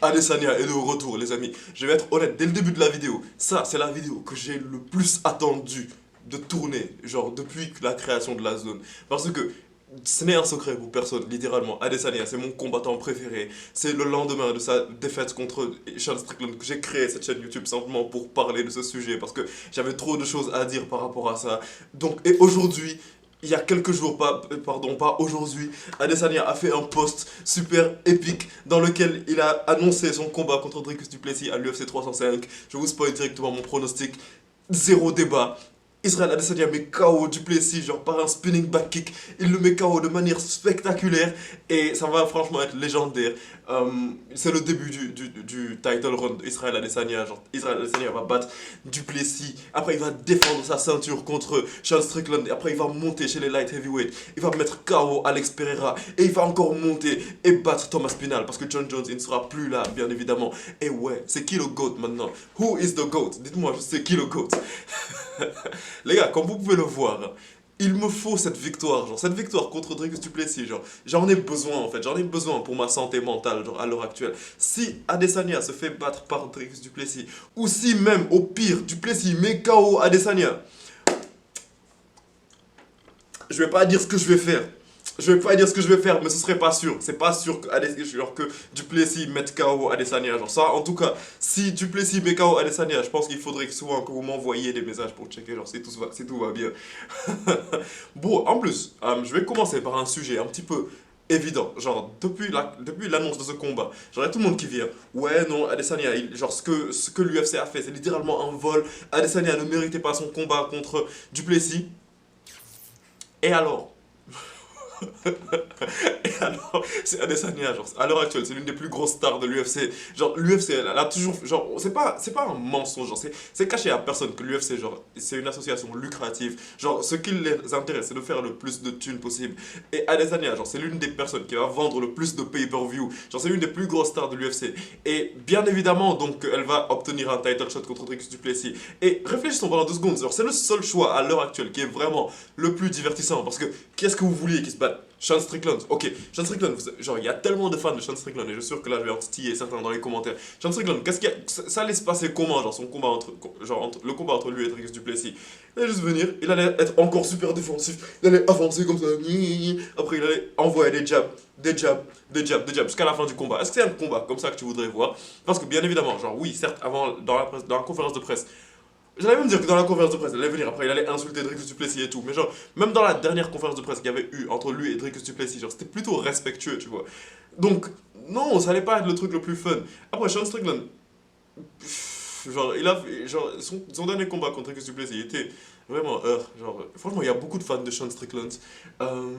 Adesanya est de retour, les amis. Je vais être honnête, dès le début de la vidéo, ça, c'est la vidéo que j'ai le plus attendu de tourner, genre depuis la création de la zone. Parce que ce n'est un secret pour personne, littéralement. Adesanya, c'est mon combattant préféré. C'est le lendemain de sa défaite contre Sean Strickland que j'ai créé cette chaîne YouTube simplement pour parler de ce sujet. Parce que j'avais trop de choses à dire par rapport à ça. Donc, et aujourd'hui, il y a quelques jours, pas aujourd'hui, Adesanya a fait un post super épique dans lequel il a annoncé son combat contre Dricus du Plessis à l'UFC 305. Je vous spoil directement mon pronostic. Zéro débat. Israël Adesanya met KO du Plessis, genre par un spinning back kick. Il le met KO de manière spectaculaire et ça va franchement être légendaire. C'est le début du title run d'Israël Adesanya. Genre, Israël Adesanya va battre du Plessis. Après, il va défendre sa ceinture contre Sean Strickland. Et après, il va monter chez les light heavyweight. Il va mettre KO Alex Pereira. Et il va encore monter et battre Thomas Pinal. Parce que John Jones, il ne sera plus là, bien évidemment. Et ouais, c'est qui le GOAT maintenant? Who is the GOAT? Dites-moi, je sais qui le GOAT. Les gars, comme vous pouvez le voir, il me faut cette victoire, genre cette victoire contre Dricus du Plessis, genre j'en ai besoin en fait, j'en ai besoin pour ma santé mentale, genre à l'heure actuelle. Si Adesanya se fait battre par Dricus du Plessis, ou si même au pire du Plessis met KO Adesanya, je vais pas dire ce que je vais faire. Je vais pas dire ce que je vais faire, mais ce serait pas sûr. C'est pas sûr que Duplessis mette KO Adesanya. Genre ça, en tout cas, si Duplessis met KO Adesanya, je pense qu'il faudrait souvent que vous m'envoyiez des messages pour checker, genre si tout va bien. Bon, en plus, je vais commencer par un sujet un petit peu évident. Genre, depuis l'annonce de ce combat, genre, il y a tout le monde qui vient. Ouais, non, Adesanya, genre, ce que l'UFC a fait, c'est littéralement un vol. Adesanya ne méritait pas son combat contre Duplessis. Et alors? Et alors, c'est Adesanya, genre, à l'heure actuelle, c'est l'une des plus grosses stars de l'UFC. Genre, l'UFC, elle a toujours. Genre, c'est pas un mensonge, genre, c'est caché à personne que l'UFC, genre, c'est une association lucrative. Genre, ce qui les intéresse, c'est de faire le plus de thunes possible. Et Adesanya, genre, c'est l'une des personnes qui va vendre le plus de pay-per-view. Genre, c'est l'une des plus grosses stars de l'UFC. Et bien évidemment, donc, elle va obtenir un title shot contre Dricus du Plessis. Et réfléchissons pendant 2 secondes, genre, c'est le seul choix à l'heure actuelle qui est vraiment le plus divertissant. Parce que, qu'est-ce que vous vouliez qu'il se batte? Sean Strickland, ok, Sean Strickland, genre il y a tellement de fans de Sean Strickland et je suis sûr que là je vais en titiller certains dans les commentaires. Sean Strickland, qu'est-ce qu'il y a, ça allait se passer comment, genre son combat le combat entre lui et Dricus du Plessis? Il allait juste venir, il allait être encore super défensif, il allait avancer comme ça, après il allait envoyer des jabs, jusqu'à la fin du combat. Est-ce que c'est un combat comme ça que tu voudrais voir? Parce que bien évidemment, genre oui, certes, avant, dans la conférence de presse, j'allais même dire que dans la conférence de presse, il allait venir après, il allait insulter Dricus du Plessis et tout. Mais genre, même dans la dernière conférence de presse qu'il y avait eu entre lui et Dricus du Plessis, genre, c'était plutôt respectueux, tu vois. Donc, non, ça allait pas être le truc le plus fun. Après, Sean Strickland, genre, son dernier combat contre Dricus du Plessis était vraiment, genre, franchement, il y a beaucoup de fans de Sean Strickland. Euh,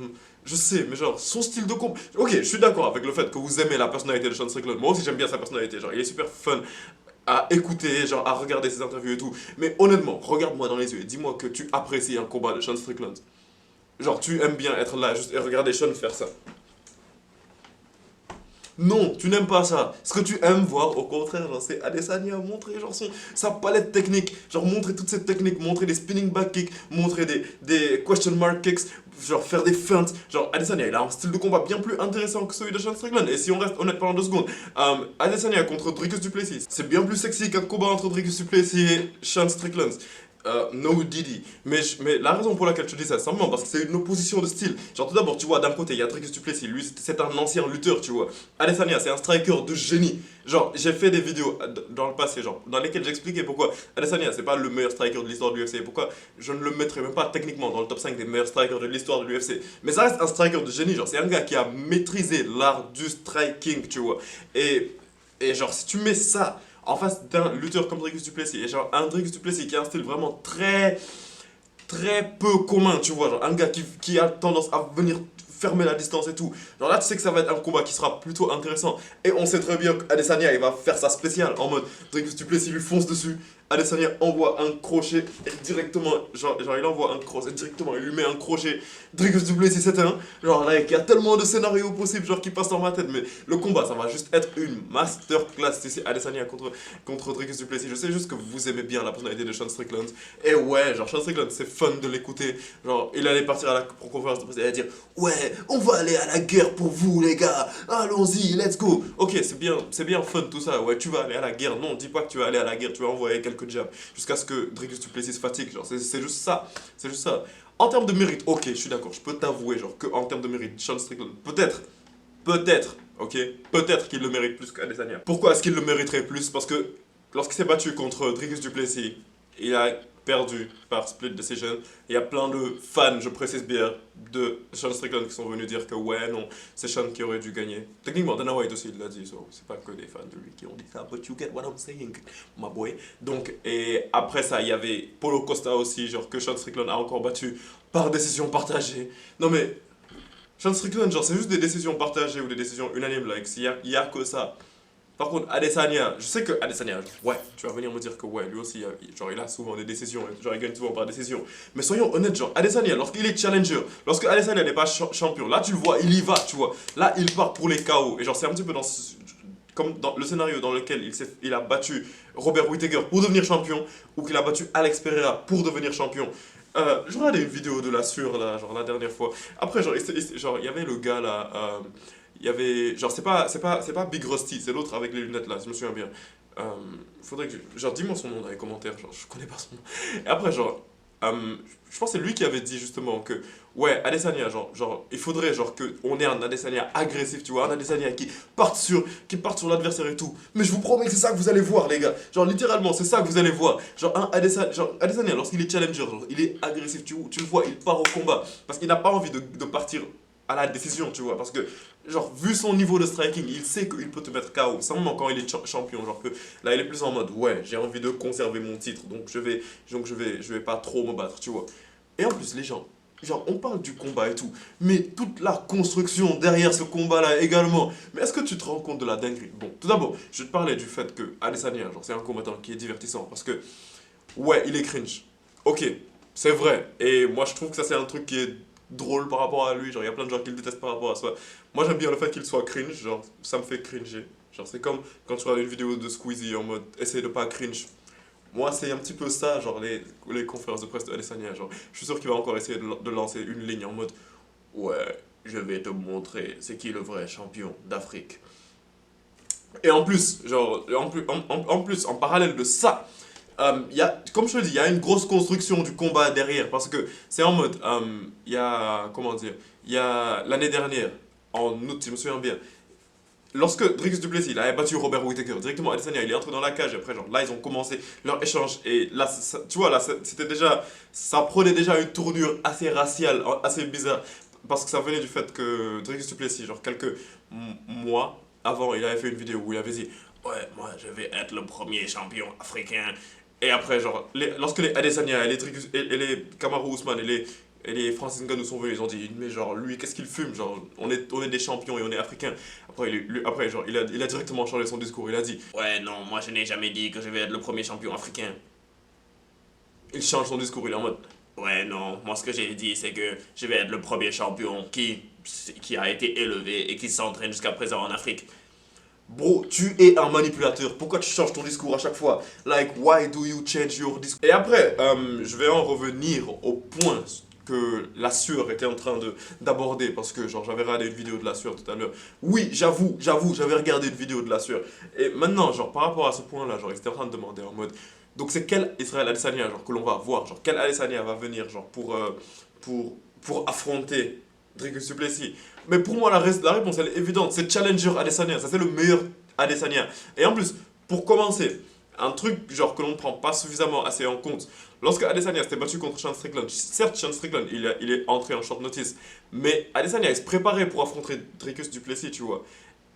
je sais, mais genre, son style de combat. Ok, je suis d'accord avec le fait que vous aimez la personnalité de Sean Strickland. Moi aussi, j'aime bien sa personnalité. Genre, il est super fun à écouter, genre à regarder ses interviews et tout. Mais honnêtement, regarde-moi dans les yeux et dis-moi que tu apprécies un combat de Sean Strickland. Genre, tu aimes bien être là juste et regarder Sean faire ça. Non, tu n'aimes pas ça. Ce que tu aimes voir, au contraire, genre, c'est Adesanya montrer genre, sa palette technique. Genre, montrer toutes ces techniques, montrer des spinning back kicks, montrer des question mark kicks, genre, faire des feintes. Genre, Adesanya, il a un style de combat bien plus intéressant que celui de Sean Strickland. Et si on reste honnête pendant 2 secondes, Adesanya contre Dricus du Plessis, c'est bien plus sexy qu'un combat entre Dricus du Plessis et Sean Strickland. No Diddy. Mais la raison pour laquelle je dis ça, c'est simplement parce que c'est une opposition de style. Genre, tout d'abord, tu vois, d'un côté, il y a Dricus du Plessis. Lui, c'est un ancien lutteur, tu vois. Adesanya, c'est un striker de génie. Genre, j'ai fait des vidéos dans le passé, genre, dans lesquelles j'expliquais pourquoi Adesanya, c'est pas le meilleur striker de l'histoire de l'UFC. Pourquoi je ne le mettrais même pas techniquement dans le top 5 des meilleurs strikers de l'histoire de l'UFC. Mais ça reste un striker de génie. Genre, c'est un gars qui a maîtrisé l'art du striking, tu vois. Et genre, si tu mets ça en face d'un lutteur comme Dricus du Plessis, et genre un Dricus du Plessis qui a un style vraiment très, très peu commun, tu vois, genre un gars qui a tendance à venir fermer la distance et tout. Genre là, tu sais que ça va être un combat qui sera plutôt intéressant. Et on sait très bien qu'Adesanya, il va faire sa spéciale en mode Dricus du Plessis lui fonce dessus. Adesanya envoie un crochet et directement, genre il envoie un cross et directement il lui met un crochet. Dricus du Plessis 7-1. Genre là, il y a tellement de scénarios possibles genre qui passent dans ma tête, mais le combat ça va juste être une masterclass. C'est Adesanya contre Dricus du Plessis. Je sais juste que vous aimez bien la personnalité de Sean Strickland. Et ouais, genre Sean Strickland c'est fun de l'écouter. Genre il allait partir à la conférence de presse et allait dire ouais, on va aller à la guerre pour vous les gars. Allons-y, let's go. Ok, c'est bien fun tout ça. Ouais, tu vas aller à la guerre. Non, dis pas que tu vas aller à la guerre, tu vas envoyer quelques jabs jusqu'à ce que Dricus du Plessis se fatigue. Genre, c'est juste ça. C'est juste ça. En termes de mérite, ok, je suis d'accord. Je peux t'avouer, genre, que en termes de mérite, Sean Strickland, peut-être, ok, peut-être qu'il le mérite plus qu'Adesanya. Pourquoi est-ce qu'il le mériterait plus? Parce que lorsqu'il s'est battu contre Dricus du Plessis, il a perdu par split decision. Il y a plein de fans, je précise bien, de Sean Strickland qui sont venus dire que ouais, non, c'est Sean qui aurait dû gagner. Techniquement, Dana White aussi, il l'a dit, so, c'est pas que des fans de lui qui ont dit ça, but you get what I'm saying, my boy. Donc, et après ça, il y avait Paulo Costa aussi, genre que Sean Strickland a encore battu par décision partagée. Non mais, Sean Strickland, genre, c'est juste des décisions partagées ou des décisions unanimes, like, il y a que ça. Par contre, Adesanya, je sais que Adesanya, ouais, tu vas venir me dire que ouais, lui aussi, genre, il a souvent des décisions, genre, il gagne souvent par décision. Mais soyons honnêtes, genre, Adesanya, lorsqu'il est challenger, lorsque Adesanya n'est pas champion, là, tu le vois, il y va, tu vois. Là, il part pour les KO. Et genre, c'est un petit peu comme dans le scénario dans lequel il a battu Robert Whittaker pour devenir champion, ou qu'il a battu Alex Pereira pour devenir champion. Je regardais une vidéo de la sueur, là, genre, la dernière fois. Après, genre, il y avait le gars, là, il y avait, genre, c'est pas Big Rusty, c'est l'autre avec les lunettes là, je me souviens bien. Euh, Faudrait que, genre, dis-moi son nom dans les commentaires, genre, je connais pas son nom. Et après, genre, je pense que c'est lui qui avait dit justement que, ouais, Adesanya, genre, il faudrait, genre, qu'on ait un Adesanya agressif, tu vois, un Adesanya qui parte sur l'adversaire et tout. Mais je vous promets que c'est ça que vous allez voir, les gars. Genre, littéralement, c'est ça que vous allez voir. Genre, Adesanya, lorsqu'il est challenger, genre, il est agressif, tu le vois, il part au combat. Parce qu'il n'a pas envie de partir à la décision, tu vois. Parce que, genre, vu son niveau de striking, il sait qu'il peut te mettre KO. Seulement quand il est champion, genre que là, il est plus en mode, ouais, j'ai envie de conserver mon titre, donc je vais pas trop me battre, tu vois. Et en plus, les gens, genre, on parle du combat et tout, mais toute la construction derrière ce combat-là également. Mais est-ce que tu te rends compte de la dinguerie? Bon, tout d'abord, je vais te parlais du fait que Adesanya, genre, c'est un combattant qui est divertissant, parce que, ouais, il est cringe. Ok, c'est vrai. Et moi, je trouve que ça, c'est un truc qui est drôle par rapport à lui. Genre, il y a plein de gens qui le détestent par rapport à ça. Moi, j'aime bien le fait qu'il soit cringe. Genre, ça me fait cringer. Genre, c'est comme quand tu regardes une vidéo de Squeezie en mode essaye de pas cringe. Moi, c'est un petit peu ça, genre, les conférences de presse de Adesanya. Genre, je suis sûr qu'il va encore essayer de lancer une ligne en mode ouais, je vais te montrer c'est qui le vrai champion d'Afrique. Et en plus, genre, en plus, en parallèle de ça, comme je te dis, il y a une grosse construction du combat derrière. Parce que c'est en mode, il y a, comment dire, il y a l'année dernière, en août, si je me souviens bien, lorsque Dricus du Plessis il avait battu Robert Whittaker, directement Adesanya, il est entré dans la cage. Et après, genre, là, ils ont commencé leur échange. Et là, tu vois, là, c'était déjà, ça prenait déjà une tournure assez raciale, assez bizarre. Parce que ça venait du fait que Dricus du Plessis, genre, quelques mois avant, il avait fait une vidéo où il avait dit ouais, moi, je vais être le premier champion africain. Et après, genre, lorsque les Adesanya, et les Kamaru Usman et les Francis Ngannou sont venus, ils ont dit, mais genre, lui, qu'est-ce qu'il fume? Genre, on est des champions et on est africains. Après, après genre, il a directement changé son discours. Il a dit, ouais, non, moi, je n'ai jamais dit que je vais être le premier champion africain. Il change son discours, il est en mode, ouais, non, moi, ce que j'ai dit, c'est que je vais être le premier champion qui a été élevé et qui s'entraîne jusqu'à présent en Afrique. Bro, tu es un manipulateur. Pourquoi tu changes ton discours à chaque fois? Like, why do you change your discours? Et après, je vais en revenir au point que la sueur était en train d'aborder. Parce que, genre, j'avais regardé une vidéo de la sueur tout à l'heure. Oui, j'avoue, j'avais regardé une vidéo de la sueur. Et maintenant, genre, par rapport à ce point-là, genre, ils étaient en train de demander en mode. Donc, c'est quel Israël Adesanya, genre, que l'on va voir? Genre, quel Adesanya va venir, genre, pour affronter Dricus du Plessis? Mais pour moi, la réponse, elle est évidente. C'est Challenger Adesanya. Ça, c'est le meilleur Adesanya. Et en plus, pour commencer, un truc genre que l'on ne prend pas suffisamment assez en compte. Lorsque Adesanya s'était battu contre Sean Strickland, certes, Sean Strickland, il est entré en short notice. Mais Adesanya, il se préparait pour affronter Dricus du Plessis, tu vois.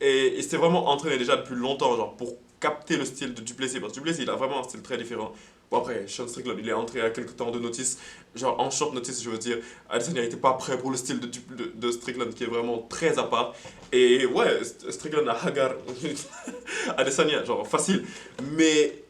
Et il s'était vraiment entraîné déjà depuis longtemps, genre, pour capter le style de Duplessis. Parce que Duplessis, il a vraiment un style très différent. Bon, après, Sean Strickland, il est entré à quelques temps de notice. Genre, en short notice, je veux dire. Adesanya n'était pas prêt pour le style de Strickland, qui est vraiment très à part. Et ouais, Strickland a Hagar Adesanya, genre, facile. Mais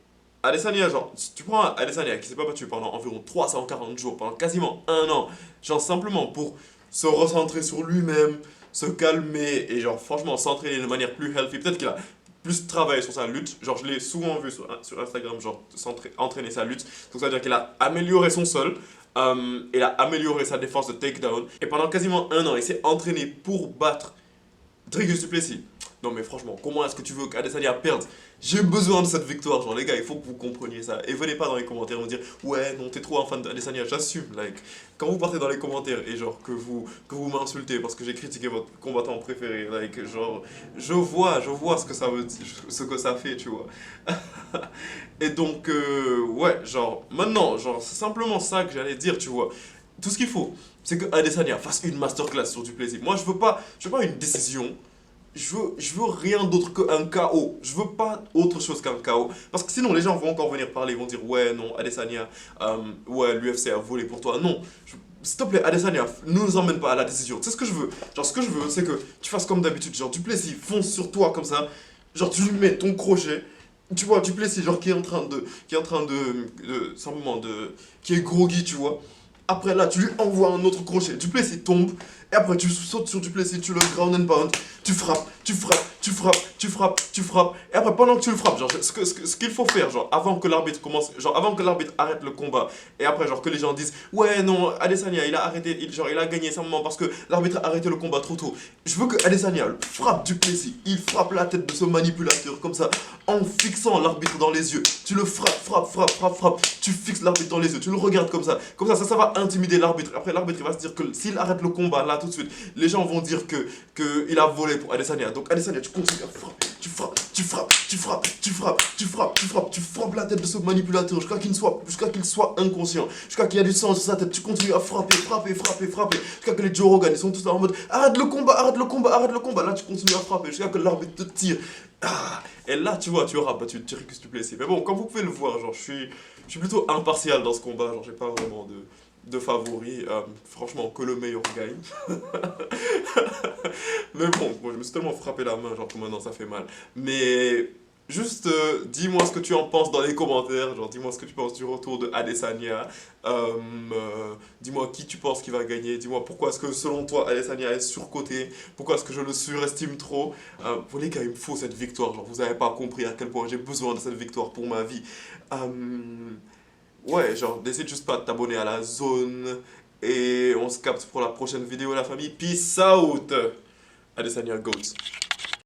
Adesanya, genre, tu prends Adesanya qui s'est pas battu pendant environ 340 jours, pendant quasiment un an, genre simplement pour se recentrer sur lui-même, se calmer et genre franchement s'entraîner de manière plus healthy. Peut-être qu'il a plus travaillé sur sa lutte. Genre, je l'ai souvent vu sur Instagram, genre, entraîner sa lutte. Donc, ça veut dire qu'il a amélioré son sol. Il a amélioré sa défense de takedown. Et pendant quasiment un an, il s'est entraîné pour battre Dricus du Plessis. Non mais franchement, comment est-ce que tu veux qu'Adesanya perde? J'ai besoin de cette victoire, genre les gars, il faut que vous compreniez ça. Et venez pas dans les commentaires me dire ouais non t'es trop un fan d'Adesanya, j'assume. Like, quand vous partez dans les commentaires et genre que vous m'insultez parce que j'ai critiqué votre combattant préféré, like genre je vois ce que ça veut dire, ce que ça fait, tu vois. Et donc ouais, genre maintenant, genre c'est simplement ça que j'allais dire, tu vois. Tout ce qu'il faut, c'est que Adesanya fasse une masterclass sur du plaisir. Moi je veux pas une décision. Je veux rien d'autre qu'un KO. Je veux pas autre chose qu'un KO. Parce que sinon, les gens vont encore venir parler. Ils vont dire ouais, non, Adesanya, ouais, l'UFC a volé pour toi. Non. S'il te plaît, Adesanya, ne nous emmène pas à la décision. Tu sais ce que je veux? Genre, ce que je veux, c'est que tu fasses comme d'habitude. Genre, Duplessis fonce sur toi comme ça. Genre, tu lui mets ton crochet. Tu vois, Duplessis, genre, simplement qui est groggy, tu vois. Après là, tu lui envoies un autre crochet. Duplessis tombe. Et après, tu sautes sur Duplessis, tu le ground and pound. Tu frappes, tu frappes, tu frappes, tu frappes, tu frappes. Et après, pendant que tu le frappes, genre, ce qu'il faut faire, genre, avant que l'arbitre commence, genre, avant que l'arbitre arrête le combat. Et après, genre, que les gens disent, ouais, non, Adesanya, il a arrêté, genre, il a gagné simplement parce que l'arbitre a arrêté le combat trop tôt. Je veux que Adesanya frappe Duplessis. Il frappe la tête de ce manipulateur, comme ça, en fixant l'arbitre dans les yeux. Tu le frappes, frappes, frappes, frappes, frappes. Tu fixes l'arbitre dans les yeux. Tu le regardes comme ça. Comme ça va intimider l'arbitre. Après, l'arbitre, il va se dire que s'il arrête le combat, là, tout de suite, les gens vont dire que il a volé pour Adesanya. Donc, Adesanya, tu continues à frapper. Tu frappes, tu frappes, tu frappes, tu frappes, tu frappes, tu frappes. Tu frappes la tête de ce manipulateur jusqu'à qu'il soit inconscient. Jusqu'à qu'il y ait du sang sur sa tête. Tu continues à frapper, frapper, frapper, frapper. Jusqu'à que les Joe Rogan, ils sont tous là en mode arrête le combat, arrête le combat, arrête le combat. Là, tu continues à frapper jusqu'à que l'arbitre te tire. Ah, et là, tu vois, tu auras battu Dricus du Plessis. Mais bon, comme vous pouvez le voir, genre, je suis plutôt impartial dans ce combat. Genre, j'ai pas vraiment de favori. Franchement, que le meilleur gagne. Mais bon, moi, je me suis tellement frappé la main, genre, que maintenant ça fait mal. Mais juste, dis-moi ce que tu en penses dans les commentaires. Genre, dis-moi ce que tu penses du retour de Adesanya. Dis-moi qui tu penses qui va gagner. Dis-moi pourquoi est-ce que, selon toi, Adesanya est surcoté. Pourquoi est-ce que je le surestime trop. Pour les gars, il me faut cette victoire. Genre, vous avez pas compris à quel point j'ai besoin de cette victoire pour ma vie. Ouais, genre, n'hésite juste pas de t'abonner à la zone. Et on se capte pour la prochaine vidéo, la famille. Peace out! Adesanya Goats.